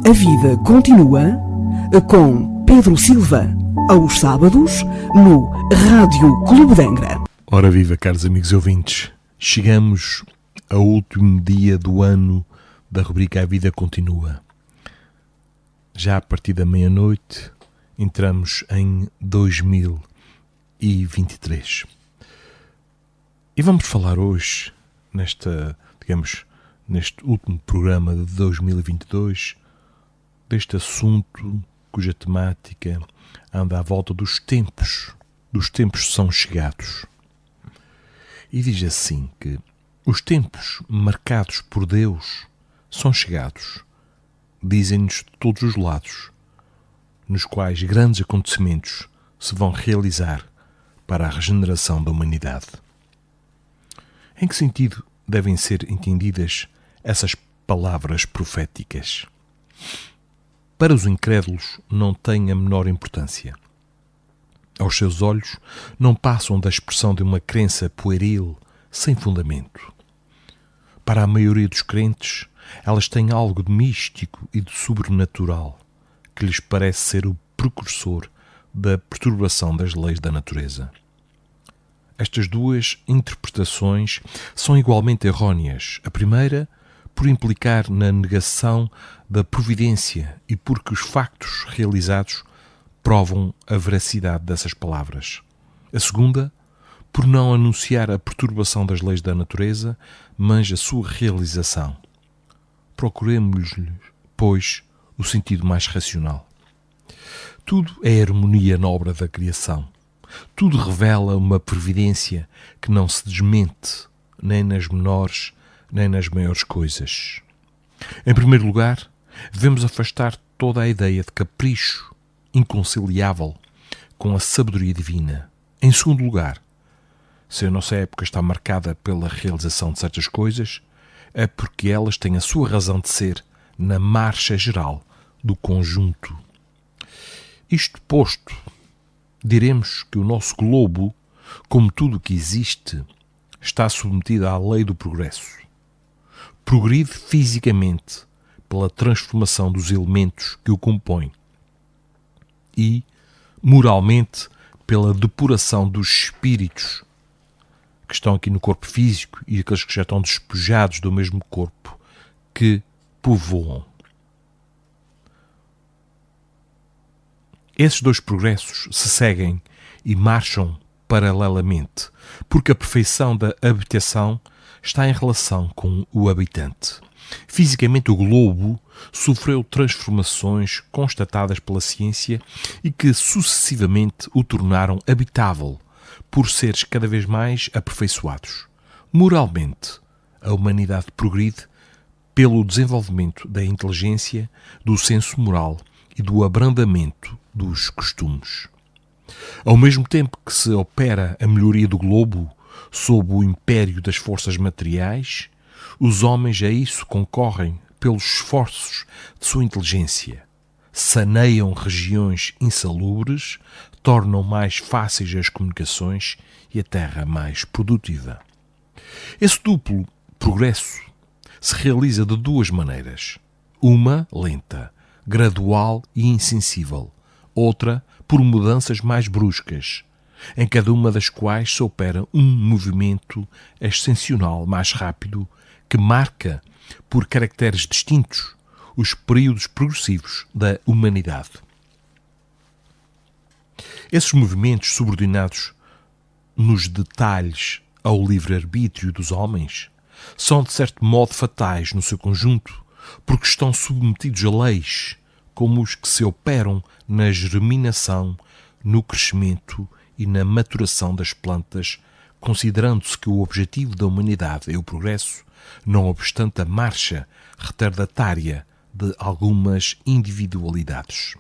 A vida continua com Pedro Silva, aos sábados, no Rádio Clube de Angra. Ora viva, caros amigos e ouvintes. Chegamos ao último dia do ano da rubrica A Vida Continua. Já a partir da meia-noite entramos em 2023. E vamos falar hoje, neste último programa de 2022, deste assunto cuja temática anda à volta dos tempos são chegados. E diz assim que os tempos marcados por Deus são chegados, dizem-nos de todos os lados, nos quais grandes acontecimentos se vão realizar para a regeneração da humanidade. Em que sentido devem ser entendidas essas palavras proféticas? Para os incrédulos não têm a menor importância. Aos seus olhos não passam da expressão de uma crença pueril, sem fundamento. Para a maioria dos crentes, elas têm algo de místico e de sobrenatural, que lhes parece ser o precursor da perturbação das leis da natureza. Estas duas interpretações são igualmente errôneas. A primeira, por implicar na negação da providência e porque os factos realizados provam a veracidade dessas palavras. A segunda, por não anunciar a perturbação das leis da natureza, mas a sua realização. Procuremos-lhe, pois, o sentido mais racional. Tudo é harmonia na obra da criação. Tudo revela uma previdência que não se desmente, nem nas menores, nem nas maiores coisas. Em primeiro lugar, devemos afastar toda a ideia de capricho inconciliável com a sabedoria divina. Em segundo lugar, se a nossa época está marcada pela realização de certas coisas, é porque elas têm a sua razão de ser na marcha geral do conjunto. Isto posto, diremos que o nosso globo, como tudo o que existe, está submetido à lei do progresso. Progride fisicamente pela transformação dos elementos que o compõem e, moralmente, pela depuração dos espíritos que estão aqui no corpo físico e aqueles que já estão despojados do mesmo corpo que povoam. Esses dois progressos se seguem e marcham paralelamente, porque a perfeição da habitação está em relação com o habitante. Fisicamente, o globo sofreu transformações constatadas pela ciência e que sucessivamente o tornaram habitável, por seres cada vez mais aperfeiçoados. Moralmente, a humanidade progride pelo desenvolvimento da inteligência, do senso moral e do abrandamento dos costumes. Ao mesmo tempo que se opera a melhoria do globo sob o império das forças materiais, os homens a isso concorrem pelos esforços de sua inteligência. Saneiam regiões insalubres, tornam mais fáceis as comunicações e a terra mais produtiva. Esse duplo progresso se realiza de duas maneiras. Uma lenta, gradual e insensível. Outra por mudanças mais bruscas, em cada uma das quais se opera um movimento ascensional mais rápido que marca, por caracteres distintos, os períodos progressivos da humanidade. Esses movimentos subordinados nos detalhes ao livre-arbítrio dos homens são de certo modo fatais no seu conjunto, porque estão submetidos a leis como os que se operam na germinação, no crescimento e na maturação das plantas, considerando-se que o objetivo da humanidade é o progresso, não obstante a marcha retardatária de algumas individualidades.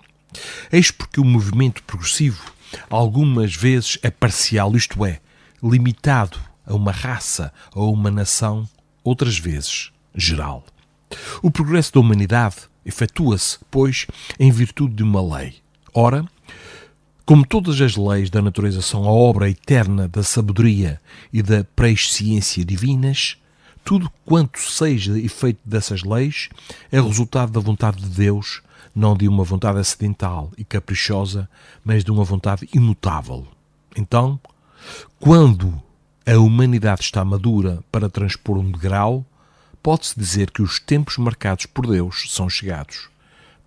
Eis porque o movimento progressivo algumas vezes é parcial, isto é, limitado a uma raça ou a uma nação, outras vezes geral. O progresso da humanidade efetua-se, pois, em virtude de uma lei. Ora, como todas as leis da natureza são a obra eterna da sabedoria e da presciência divinas, tudo quanto seja efeito dessas leis é resultado da vontade de Deus, não de uma vontade acidental e caprichosa, mas de uma vontade imutável. Então, quando a humanidade está madura para transpor um degrau, pode-se dizer que os tempos marcados por Deus são chegados.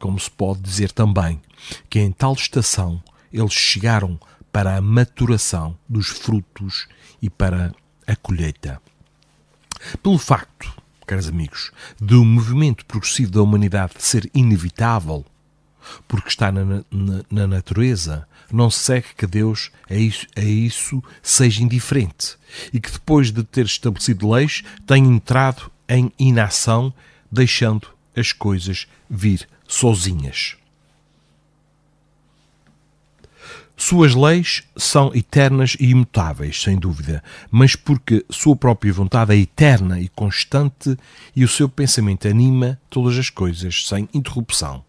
Como se pode dizer também que em tal estação eles chegaram para a maturação dos frutos e para a colheita. Pelo facto, caros amigos, de um movimento progressivo da humanidade ser inevitável, porque está na natureza, não se segue que Deus a isso seja indiferente e que depois de ter estabelecido leis tenha entrado em inação, deixando as coisas vir sozinhas. Suas leis são eternas e imutáveis, sem dúvida, mas porque sua própria vontade é eterna e constante e o seu pensamento anima todas as coisas sem interrupção.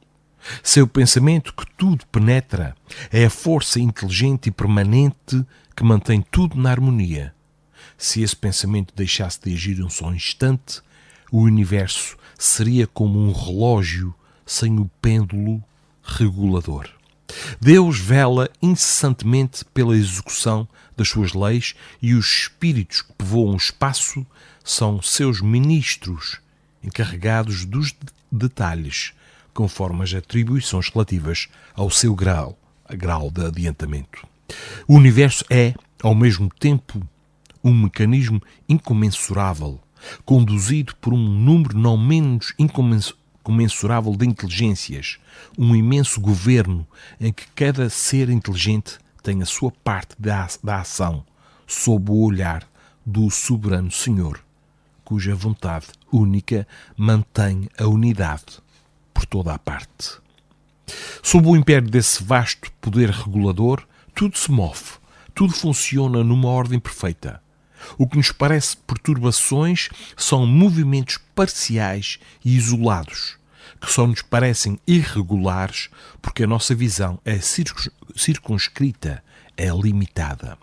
Seu pensamento, que tudo penetra, é a força inteligente e permanente que mantém tudo na harmonia. Se esse pensamento deixasse de agir um só instante, o universo seria como um relógio sem o pêndulo regulador. Deus vela incessantemente pela execução das suas leis e os espíritos que povoam o espaço são seus ministros, encarregados dos detalhes, conforme as atribuições relativas ao seu grau de adiantamento. O universo é, ao mesmo tempo, um mecanismo incomensurável, conduzido por um número não menos incomensurável de inteligências, um imenso governo em que cada ser inteligente tem a sua parte da ação, sob o olhar do soberano Senhor, cuja vontade única mantém a unidade por toda a parte. Sob o império desse vasto poder regulador, tudo se move, tudo funciona numa ordem perfeita. O que nos parece perturbações são movimentos parciais e isolados, que só nos parecem irregulares porque a nossa visão é circunscrita, é limitada.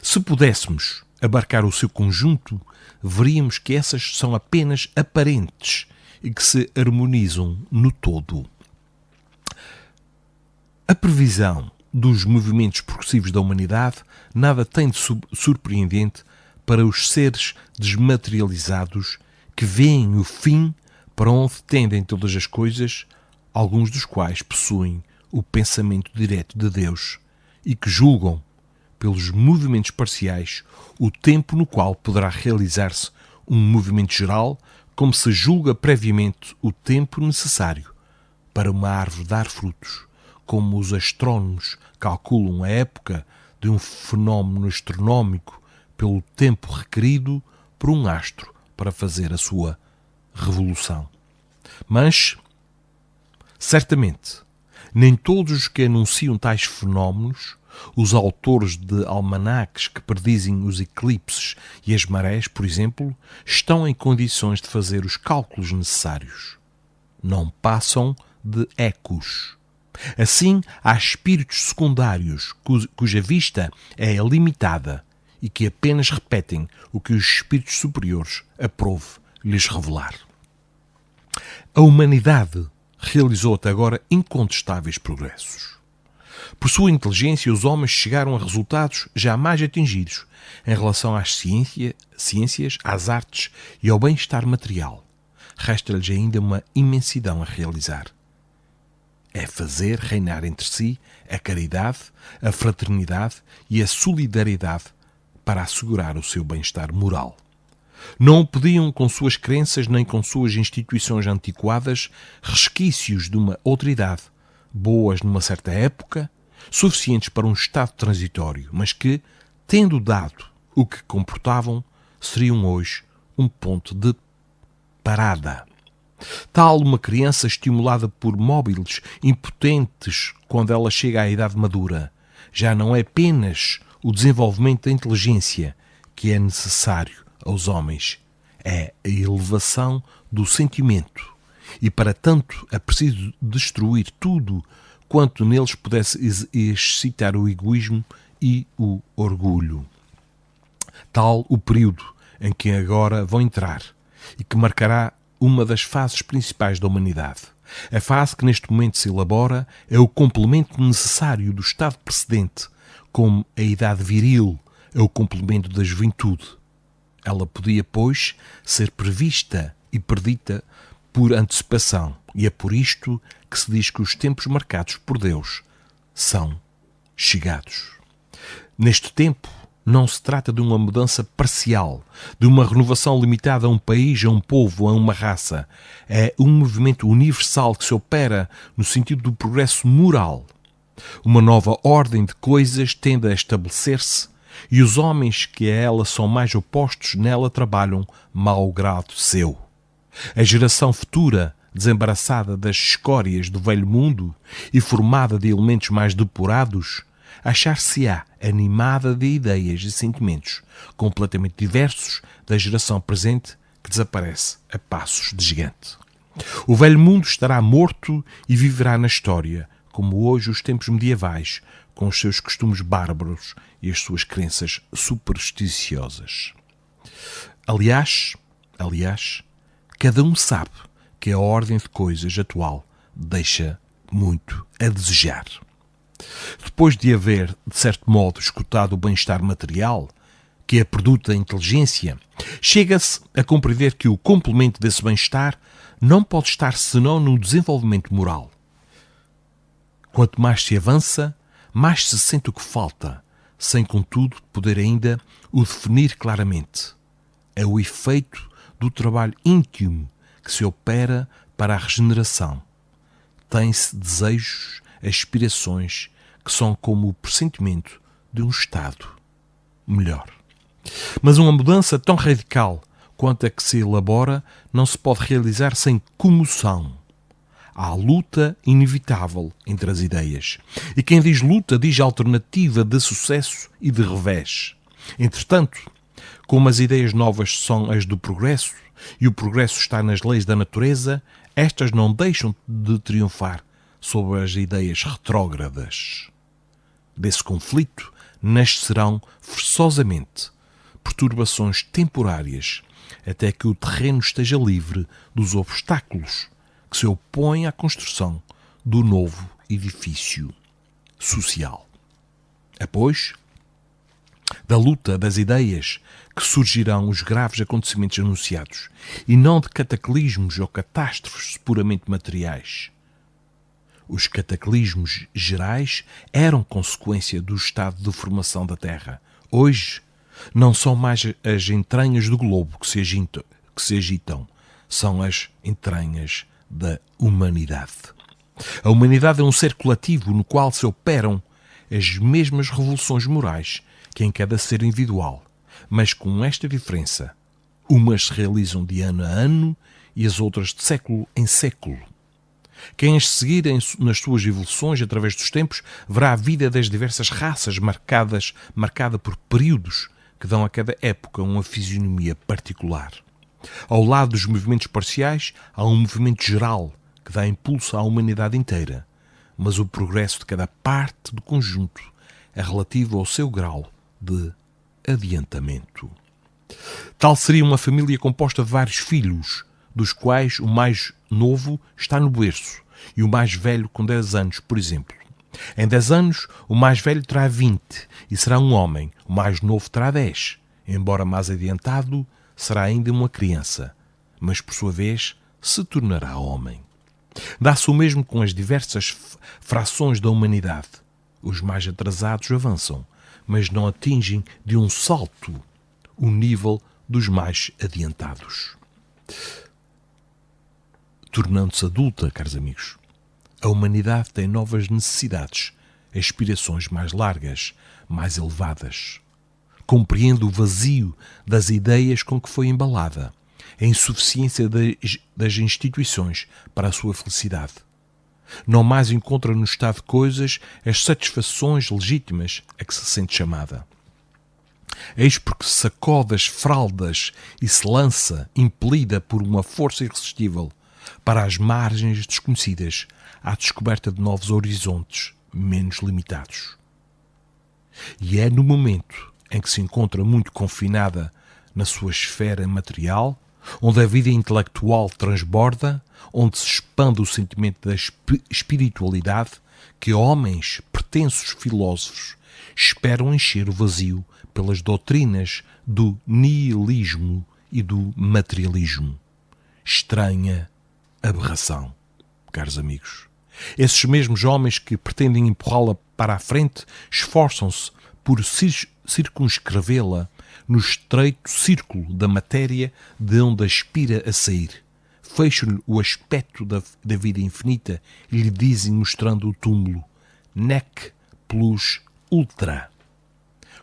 Se pudéssemos abarcar o seu conjunto, veríamos que essas são apenas aparentes e que se harmonizam no todo. A previsão dos movimentos progressivos da humanidade nada tem de surpreendente para os seres desmaterializados que veem o fim para onde tendem todas as coisas, alguns dos quais possuem o pensamento direto de Deus e que julgam, pelos movimentos parciais, o tempo no qual poderá realizar-se um movimento geral, como se julga previamente o tempo necessário para uma árvore dar frutos, como os astrónomos calculam a época de um fenómeno astronómico pelo tempo requerido por um astro para fazer a sua revolução. Mas, certamente, nem todos os que anunciam tais fenómenos, os autores de almanaques que predizem os eclipses e as marés, por exemplo, estão em condições de fazer os cálculos necessários. Não passam de ecos. Assim, há espíritos secundários cuja vista é limitada e que apenas repetem o que os espíritos superiores aprouve lhes revelar. A humanidade realizou até agora incontestáveis progressos. Por sua inteligência, os homens chegaram a resultados jamais atingidos em relação às ciências, às artes e ao bem-estar material. Resta-lhes ainda uma imensidão a realizar. É fazer reinar entre si a caridade, a fraternidade e a solidariedade para assegurar o seu bem-estar moral. Não podiam, com suas crenças nem com suas instituições antiquadas, resquícios de uma outra idade, boas numa certa época, suficientes para um estado transitório, mas que, tendo dado o que comportavam, seriam hoje um ponto de parada. Tal uma criança estimulada por móbiles impotentes quando ela chega à idade madura, já não é apenas o desenvolvimento da inteligência que é necessário aos homens, é a elevação do sentimento, e para tanto é preciso destruir tudo quanto neles pudesse excitar o egoísmo e o orgulho. Tal o período em que agora vão entrar, e que marcará uma das fases principais da humanidade. A fase que neste momento se elabora é o complemento necessário do estado precedente, como a idade viril é o complemento da juventude. Ela podia, pois, ser prevista e predita por antecipação, e é por isto que se diz que os tempos marcados por Deus são chegados. Neste tempo, não se trata de uma mudança parcial, de uma renovação limitada a um país, a um povo, a uma raça. É um movimento universal que se opera no sentido do progresso moral. Uma nova ordem de coisas tende a estabelecer-se e os homens que a ela são mais opostos nela trabalham mau grado seu. A geração futura, desembaraçada das escórias do velho mundo e formada de elementos mais depurados, achar-se-á animada de ideias e sentimentos completamente diversos da geração presente que desaparece a passos de gigante. O velho mundo estará morto e viverá na história, como hoje os tempos medievais, com os seus costumes bárbaros e as suas crenças supersticiosas. Aliás, cada um sabe que a ordem de coisas atual deixa muito a desejar. Depois de haver, de certo modo, escutado o bem-estar material, que é produto da inteligência, chega-se a compreender que o complemento desse bem-estar não pode estar senão no desenvolvimento moral. Quanto mais se avança, mais se sente o que falta, sem, contudo, poder ainda o definir claramente. É o efeito do trabalho íntimo que se opera para a regeneração. Tem-se desejos, aspirações, que são como o pressentimento de um estado melhor. Mas uma mudança tão radical quanto a que se elabora não se pode realizar sem comoção. Há luta inevitável entre as ideias. E quem diz luta diz alternativa de sucesso e de revés. Entretanto, como as ideias novas são as do progresso, e o progresso está nas leis da natureza, estas não deixam de triunfar sobre as ideias retrógradas. Desse conflito nascerão forçosamente perturbações temporárias, até que o terreno esteja livre dos obstáculos que se opõem à construção do novo edifício social. Após da luta das ideias que surgirão os graves acontecimentos anunciados, e não de cataclismos ou catástrofes puramente materiais. Os cataclismos gerais eram consequência do estado de formação da Terra. Hoje, não são mais as entranhas do globo que se agitam, são as entranhas da humanidade. A humanidade é um ser coletivo no qual se operam as mesmas revoluções morais que em cada ser individual, mas com esta diferença: umas se realizam de ano a ano e as outras de século em século. Quem as seguir nas suas evoluções através dos tempos verá a vida das diversas raças marcada por períodos que dão a cada época uma fisionomia particular. Ao lado dos movimentos parciais, há um movimento geral que dá impulso à humanidade inteira, mas o progresso de cada parte do conjunto é relativo ao seu grau de adiantamento. Tal seria uma família composta de vários filhos, dos quais o mais novo está no berço e o mais velho com 10 anos, por exemplo. Em 10 anos, o mais velho terá 20 e será um homem, o mais novo terá 10. Embora mais adiantado, será ainda uma criança, mas por sua vez se tornará homem. Dá-se o mesmo com as diversas frações da humanidade. Os mais atrasados avançam, mas não atingem de um salto o nível dos mais adiantados. Tornando-se adulta, caros amigos, a humanidade tem novas necessidades, aspirações mais largas, mais elevadas. Compreende o vazio das ideias com que foi embalada, a insuficiência das instituições para a sua felicidade. Não mais encontra no estado de coisas as satisfações legítimas a que se sente chamada. Eis porque se sacode as fraldas e se lança, impelida por uma força irresistível, para as margens desconhecidas, à descoberta de novos horizontes menos limitados. E é no momento em que se encontra muito confinada na sua esfera material, onde a vida intelectual transborda, onde se expande o sentimento da espiritualidade que homens, pretensos filósofos, esperam encher o vazio pelas doutrinas do nihilismo e do materialismo. Estranha aberração, caros amigos. Esses mesmos homens que pretendem empurrá-la para a frente esforçam-se por circunscrevê-la no estreito círculo da matéria de onde aspira a sair. Fecham-lhe o aspecto da vida infinita e lhe dizem, mostrando o túmulo, nec plus ultra.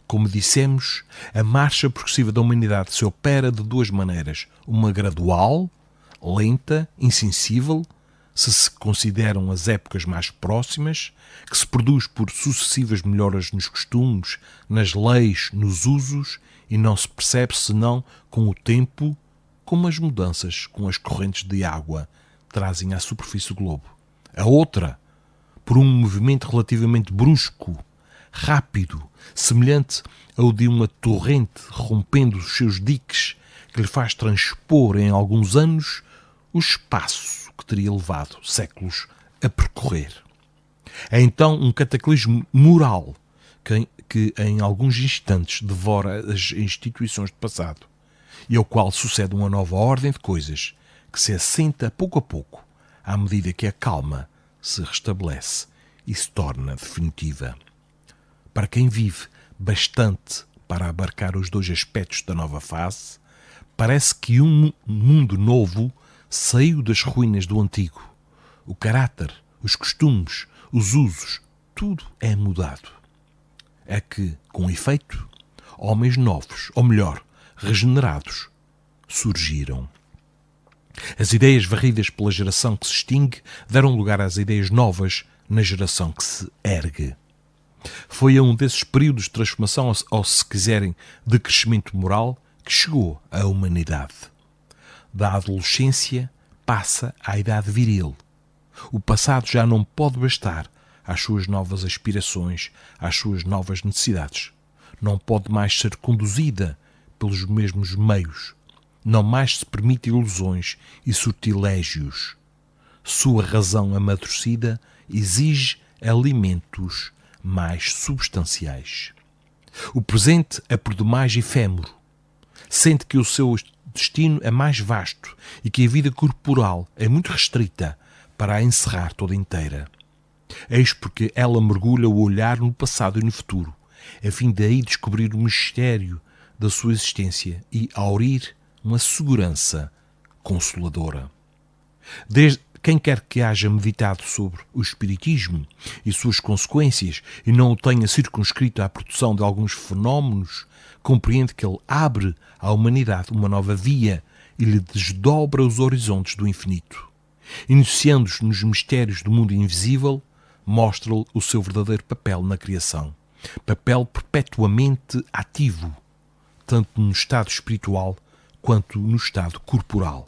Como dissemos, a marcha progressiva da humanidade se opera de duas maneiras. Uma gradual, lenta, insensível, se consideram as épocas mais próximas, que se produz por sucessivas melhoras nos costumes, nas leis, nos usos, e não se percebe senão com o tempo, como as mudanças com as correntes de água trazem à superfície do globo. A outra, por um movimento relativamente brusco, rápido, semelhante ao de uma torrente rompendo os seus diques, que lhe faz transpor em alguns anos o espaço que teria levado séculos a percorrer. É então um cataclismo moral que em alguns instantes devora as instituições do passado e ao qual sucede uma nova ordem de coisas que se assenta pouco a pouco à medida que a calma se restabelece e se torna definitiva. Para quem vive bastante para abarcar os dois aspectos da nova fase, parece que um mundo novo saiu das ruínas do antigo. O caráter, os costumes, os usos, tudo é mudado. É que, com efeito, homens novos, ou melhor, regenerados, surgiram. As ideias varridas pela geração que se extingue deram lugar às ideias novas na geração que se ergue. Foi a um desses períodos de transformação, ou se quiserem, de crescimento moral, que chegou a humanidade. Da adolescência passa à idade viril. O passado já não pode bastar às suas novas aspirações, às suas novas necessidades. Não pode mais ser conduzida pelos mesmos meios. Não mais se permite ilusões e sortilégios. Sua razão amadurecida exige alimentos mais substanciais. O presente é por demais efêmero. Sente que o seu destino é mais vasto e que a vida corporal é muito restrita para a encerrar toda inteira. Eis porque ela mergulha o olhar no passado e no futuro, a fim de aí descobrir o mistério da sua existência e aurir uma segurança consoladora. Desde quem quer que haja meditado sobre o espiritismo e suas consequências e não o tenha circunscrito à produção de alguns fenómenos, compreende que ele abre à humanidade uma nova via e lhe desdobra os horizontes do infinito. Iniciando-os nos mistérios do mundo invisível, mostra-lhe o seu verdadeiro papel na criação. Papel perpetuamente ativo, tanto no estado espiritual quanto no estado corporal.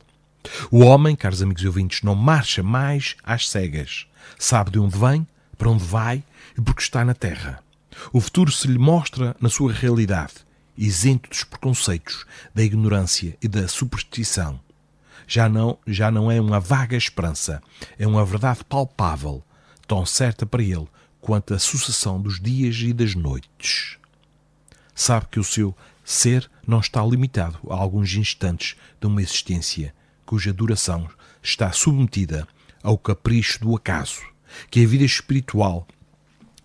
O homem, caros amigos e ouvintes, não marcha mais às cegas. Sabe de onde vem, para onde vai e porque está na terra. O futuro se lhe mostra na sua realidade, isento dos preconceitos, da ignorância e da superstição. Já não é uma vaga esperança, é uma verdade palpável, tão certa para ele quanto a sucessão dos dias e das noites. Sabe que o seu ser não está limitado a alguns instantes de uma existência cuja duração está submetida ao capricho do acaso, que a vida espiritual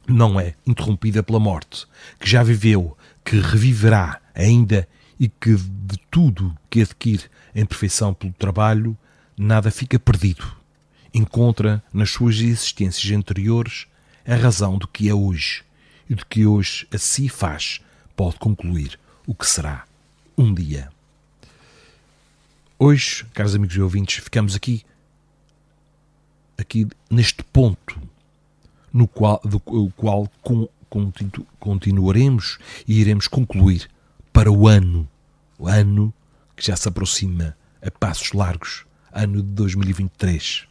não é interrompida pela morte, que já viveu, que reviverá ainda e que de tudo que adquire em perfeição pelo trabalho, nada fica perdido. Encontra nas suas existências anteriores a razão do que é hoje e do que hoje a si faz, pode concluir o que será um dia. Hoje, caros amigos e ouvintes, ficamos aqui neste ponto no qual continuaremos e iremos concluir para o ano que já se aproxima a passos largos, ano de 2023.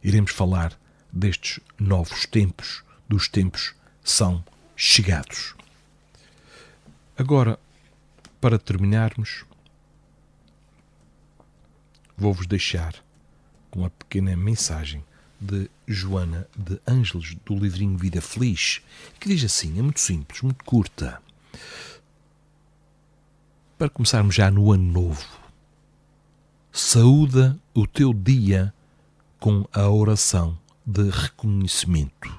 Iremos falar destes novos tempos, dos tempos são chegados. Agora, para terminarmos, vou-vos deixar com uma pequena mensagem de Joana de Ângeles, do livrinho Vida Feliz, que diz assim, é muito simples, muito curta. Para começarmos já no ano novo, saúda o teu dia com a oração de reconhecimento.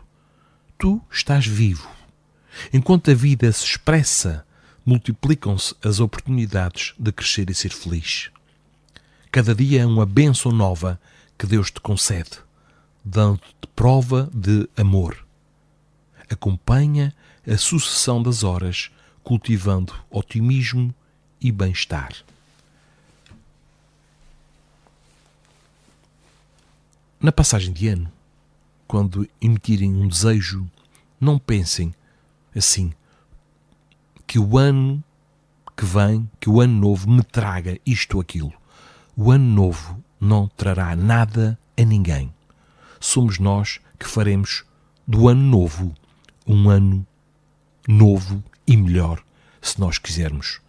Tu estás vivo. Enquanto a vida se expressa, multiplicam-se as oportunidades de crescer e ser feliz. Cada dia é uma bênção nova que Deus te concede, dando-te prova de amor. Acompanha a sucessão das horas, cultivando otimismo e bem-estar. Na passagem de ano, quando emitirem um desejo, não pensem assim, que o ano que vem, que o ano novo me traga isto ou aquilo. O ano novo não trará nada a ninguém. Somos nós que faremos do ano novo um ano novo e melhor, se nós quisermos.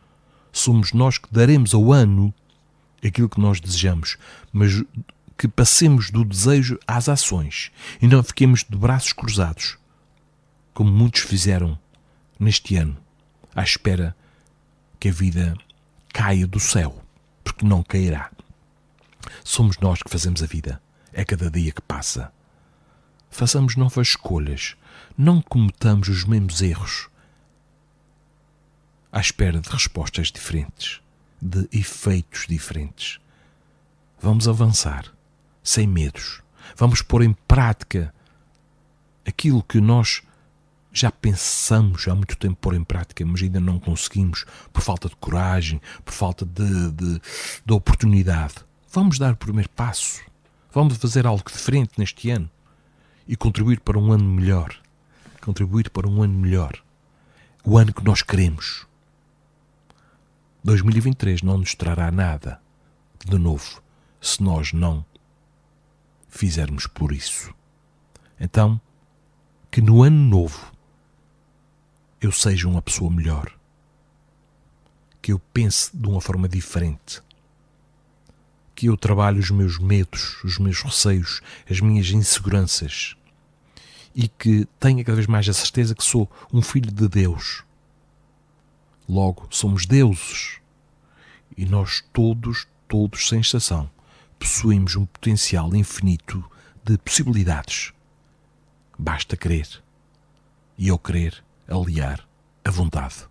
Somos nós que daremos ao ano aquilo que nós desejamos, mas que passemos do desejo às ações e não fiquemos de braços cruzados, como muitos fizeram neste ano, à espera que a vida caia do céu, porque não cairá. Somos nós que fazemos a vida, é cada dia que passa. Façamos novas escolhas, não cometamos os mesmos erros, à espera de respostas diferentes, de efeitos diferentes. Vamos avançar, sem medos. Vamos pôr em prática aquilo que nós já pensamos há muito tempo pôr em prática, mas ainda não conseguimos, por falta de coragem, por falta de oportunidade. Vamos dar o primeiro passo. Vamos fazer algo diferente neste ano e contribuir para um ano melhor. Contribuir para um ano melhor. O ano que nós queremos. 2023 não nos trará nada de novo se nós não fizermos por isso. Então, que no ano novo eu seja uma pessoa melhor, que eu pense de uma forma diferente, que eu trabalhe os meus medos, os meus receios, as minhas inseguranças e que tenha cada vez mais a certeza que sou um filho de Deus. Logo, somos deuses e nós todos, sem exceção, possuímos um potencial infinito de possibilidades. Basta querer e ao querer aliar a vontade.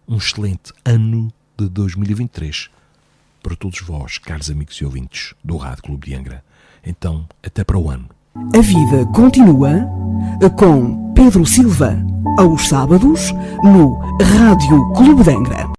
Um excelente ano de 2023 para todos vós, caros amigos e ouvintes do Rádio Clube de Angra. Então, até para o ano. A vida continua com Pedro Silva, aos sábados, no Rádio Clube de Angra.